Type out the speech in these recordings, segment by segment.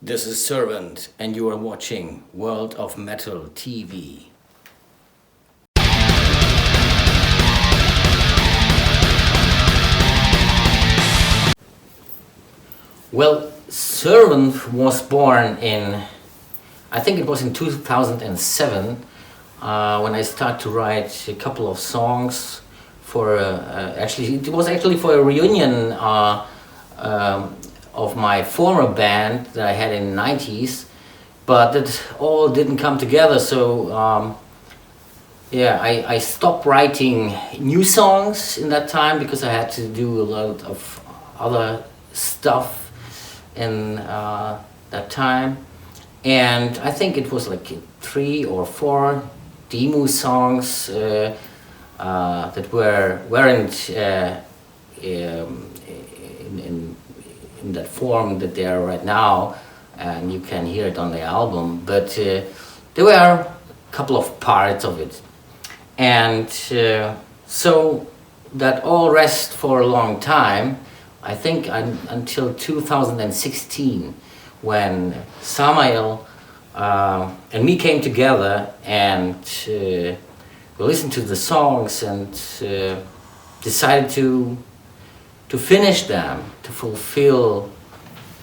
This is Servant, and you are watching World of Metal TV. Well, Servant was born in, I think it was in 2007, when I started to write a couple of songs for, it was actually for a reunion of my former band that I had in the 90s, but it all didn't come together, so I stopped writing new songs in that time because I had to do a lot of other stuff in that time, and I think it was like 3 or 4 demo songs that weren't in that form that they are right now, and you can hear it on the album, but there were a couple of parts of it, and so that all rest for a long time, I think until 2016, when Samael and me came together and we listened to the songs and decided to finish them, to fulfill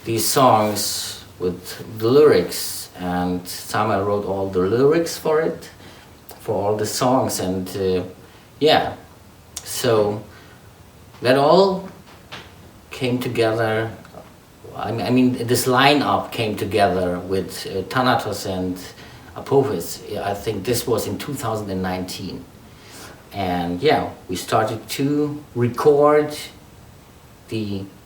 these songs with the lyrics, and Samuel wrote all the lyrics for it, for all the songs, and so that all came together. I mean, this lineup came together with Thanatos and Apophis. I think this was in 2019, and we started to record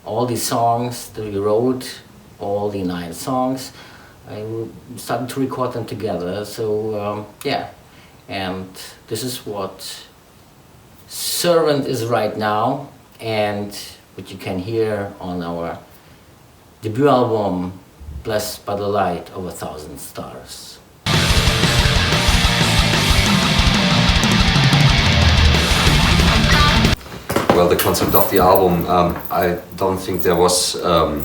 all the songs that we wrote, all the 9 songs. I started to record them together. So and this is what Servant is right now, and what you can hear on our debut album, Blessed by the Light of 1,000 Stars. Well, the concept of the album, I don't think there was a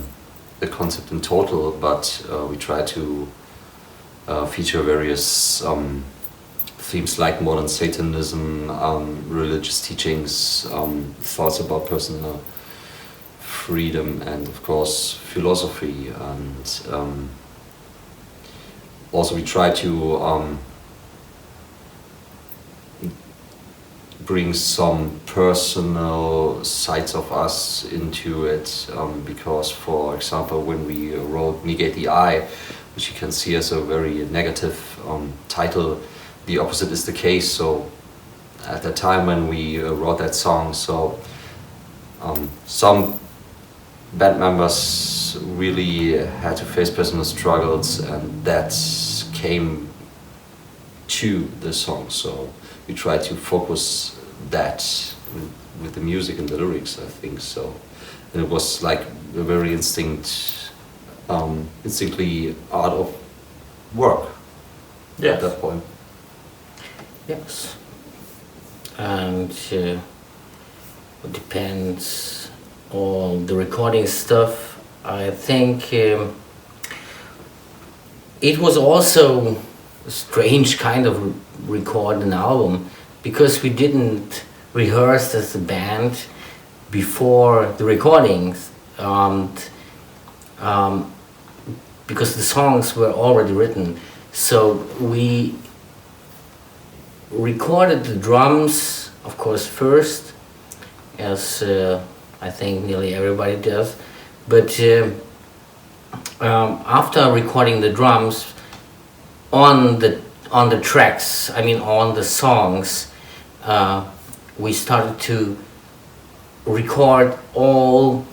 concept in total, but we try to feature various themes like modern Satanism, religious teachings, thoughts about personal freedom, and of course philosophy, and also we try to bring some personal sides of us into it, because, for example, when we wrote Negate the I, which you can see as a very negative title, the opposite is the case. So at the time when we wrote that song, so some band members really had to face personal struggles, and that came to the song. So we try to focus that with the music and the lyrics, I think so. And it was like a very instinctively art of work at that point. Yes. And it depends on the recording stuff. I think it was also a strange kind of record an album, because we didn't rehearse as a band before the recordings, because the songs were already written. So we recorded the drums, of course, first, as I think nearly everybody does, but after recording the drums on the tracks, I mean on the songs, we started to record all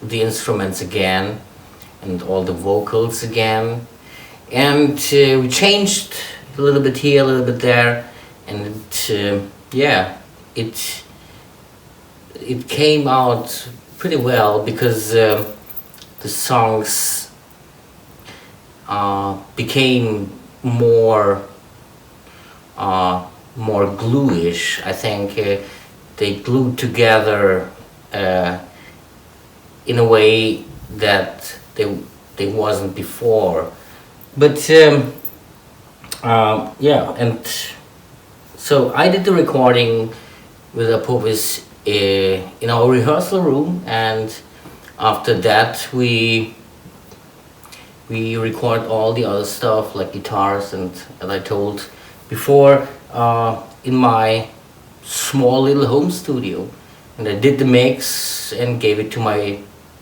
the instruments again and all the vocals again, and we changed a little bit here, a little bit there, and it came out pretty well, because the songs became more glue-ish. I think they glued together in a way that they they wasn't before. But yeah, and so I did the recording with Apophis in our rehearsal room, and after that we record all the other stuff like guitars, and as I told before, in my small little home studio, and I did the mix and gave it to my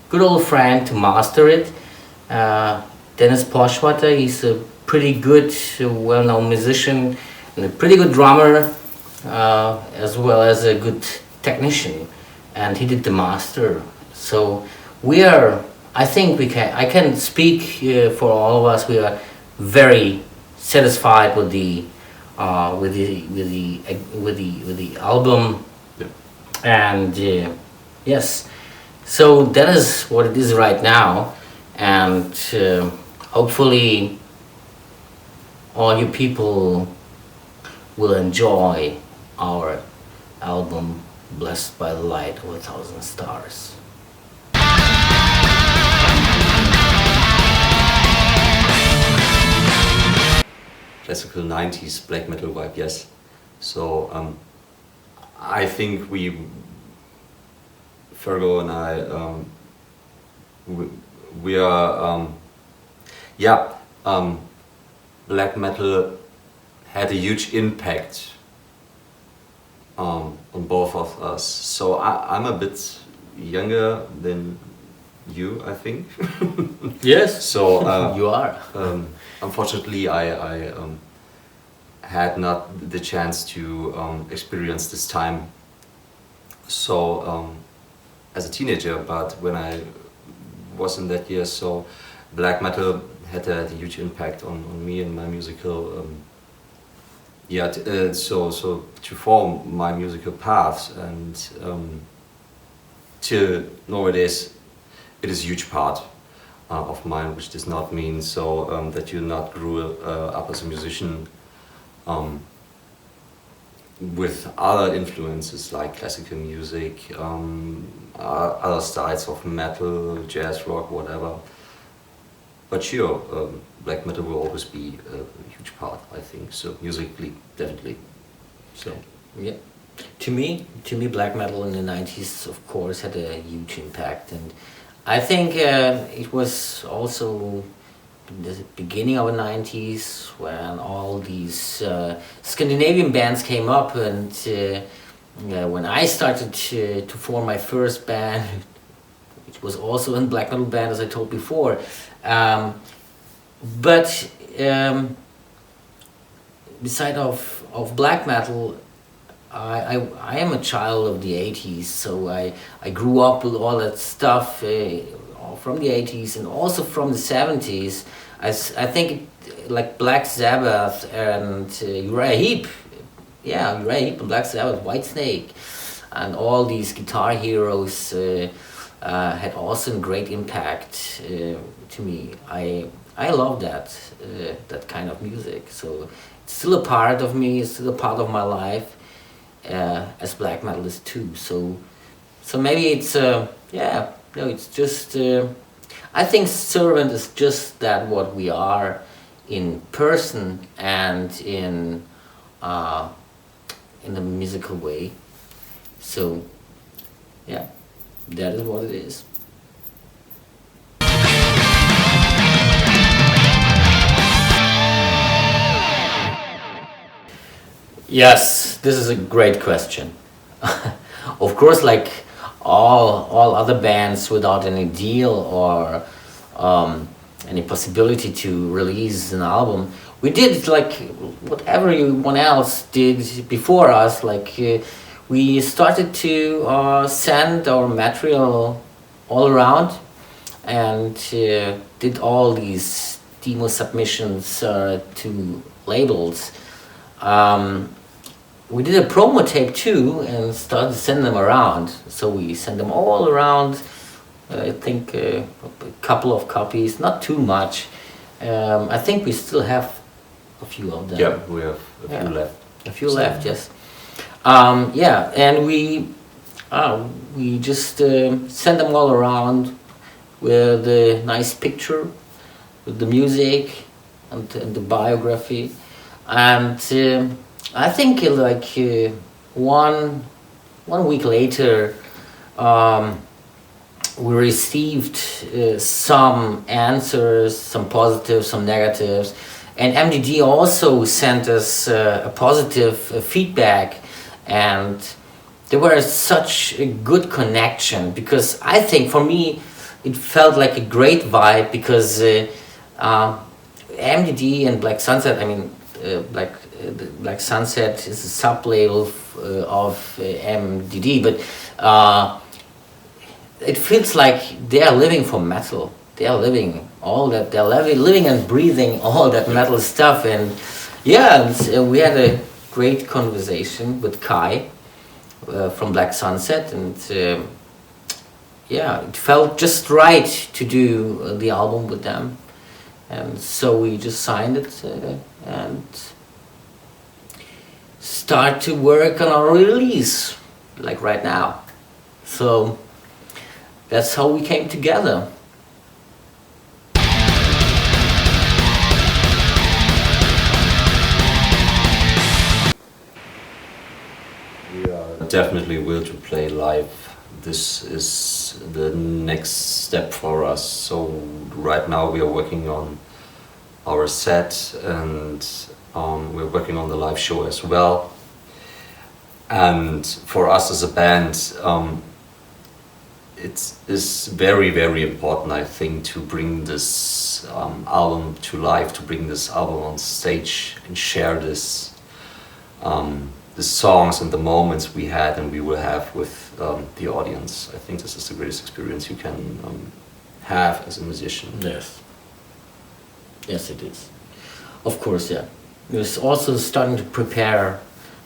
good old friend to master it. Dennis Poschwater, he's a pretty good, well-known musician and a pretty good drummer, as well as a good technician, and he did the master. So we are, I think I can speak for all of us. We are very satisfied with the album, Yeah. and yes, so that is what it is right now, and hopefully all you people will enjoy our album Blessed by the Light of 1,000 Stars. Classical 90s black metal vibe, yes. So I think Fergo and I, we are, black metal had a huge impact on both of us. So I'm a bit younger than you, I think. Yes. So you are. Unfortunately, I had not the chance to experience this time. So as a teenager, but when I was in that year, so black metal had a huge impact on me and my musical. So to form my musical path, and till nowadays, it is a huge part of mine, which does not mean so that you not grew up as a musician with other influences like classical music, other styles of metal, jazz, rock, whatever. But sure, black metal will always be a huge part, I think. So musically, definitely. So yeah, to me, black metal in the 90s, of course, had a huge impact, and I think it was also the beginning of the 90s when all these Scandinavian bands came up, and when I started to form my first band, which was also a black metal band, as I told before, but beside of black metal, I am a child of the 80s, so I grew up with all that stuff from the 80s and also from the 70s. I think like Black Sabbath and Uriah Heep, Uriah Heep and Black Sabbath, Whitesnake, and all these guitar heroes had also a great impact to me. I love that kind of music, so it's still a part of me, it's still a part of my life. As black metal is too, so maybe it's it's just I think Servant is just that what we are in person and in the musical way. So yeah, that is what it is. Yes, this is a great question. Of course, like all other bands without any deal or any possibility to release an album, we did like what everyone else did before us. Like we started to send our material all around and did all these demo submissions to labels. We did a promo tape too and started to send them around. So we sent them all around, I think a couple of copies, not too much. I think we still have a few of them. yeah, we have a few left. A few left, yes. And we just sent them all around with a nice picture with the music and the biography. And I think one week later, we received some answers, some positives, some negatives, and MDD also sent us a positive feedback, and there was such a good connection, because I think for me it felt like a great vibe, because MDD and Black Sunset, I mean, Black Sunset is a sub-label of MDD, but it feels like they are living for metal. They are living all that. They're living and breathing all that metal stuff. And yeah, and, we had a great conversation with Kai from Black Sunset, and yeah, it felt just right to do the album with them. And so we just signed it and start to work on our release, like right now. So that's how we came together. We are definitely will to play live. This is the next step for us. So right now we are working on our set, and we're working on the live show as well. And for us as a band, it is very, very important, I think, to bring this album to life, to bring this album on stage and share this, the songs and the moments we had and we will have with the audience. I think this is the greatest experience you can have as a musician. Yes. Yes, it is. Of course, yeah. We're also starting to prepare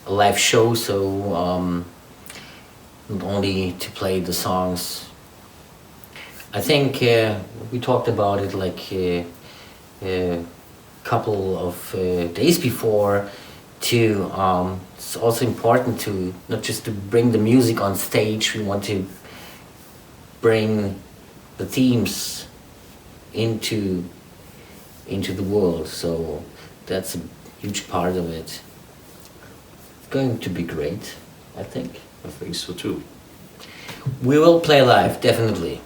a live show, so not only to play the songs. I think we talked about it like a couple of days before. It's also important to not just to bring the music on stage. We want to bring the themes into the world. So that's a huge part of it. It's going to be great, I think. I think so too. We will play live, definitely.